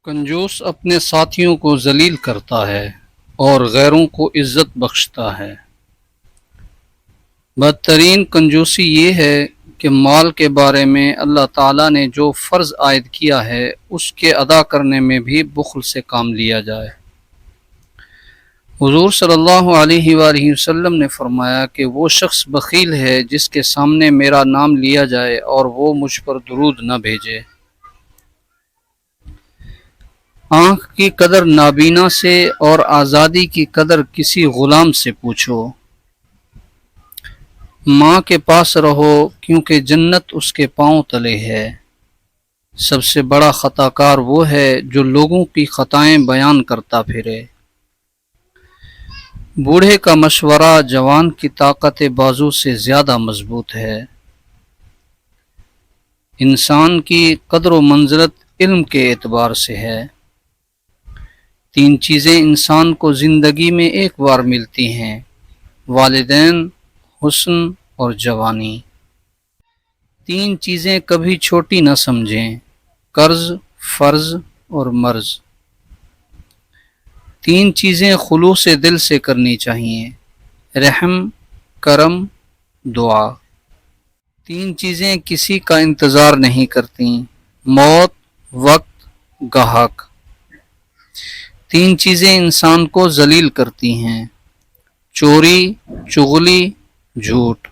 کنجوس اپنے ساتھیوں کو ذلیل کرتا ہے اور غیروں کو عزت بخشتا ہے۔ بدترین کنجوسی یہ ہے کہ مال کے بارے میں اللہ تعالیٰ نے جو فرض عائد کیا ہے اس کے ادا کرنے میں بھی بخل سے کام لیا جائے۔ حضور صلی اللہ علیہ وآلہ وسلم نے فرمایا کہ وہ شخص بخیل ہے جس کے سامنے میرا نام لیا جائے اور وہ مجھ پر درود نہ بھیجے۔ آنکھ کی قدر نابینا سے اور آزادی کی قدر کسی غلام سے پوچھو۔ ماں کے پاس رہو کیونکہ جنت اس کے پاؤں تلے ہے۔ سب سے بڑا خطا کار وہ ہے جو لوگوں کی خطائیں بیان کرتا پھرے۔ بوڑھے کا مشورہ جوان کی طاقت بازو سے زیادہ مضبوط ہے۔ انسان کی قدر و منزلت علم کے اعتبار سے ہے۔ تین چیزیں انسان کو زندگی میں ایک بار ملتی ہیں: والدین، حسن اور جوانی۔ تین چیزیں کبھی چھوٹی نہ سمجھیں: قرض، فرض اور مرض۔ تین چیزیں خلوص دل سے کرنی چاہیے: رحم، کرم، دعا۔ تین چیزیں کسی کا انتظار نہیں کرتی: موت، وقت، گاہک۔ تین چیزیں انسان کو ذلیل کرتی ہیں: چوری، چغلی، جھوٹ۔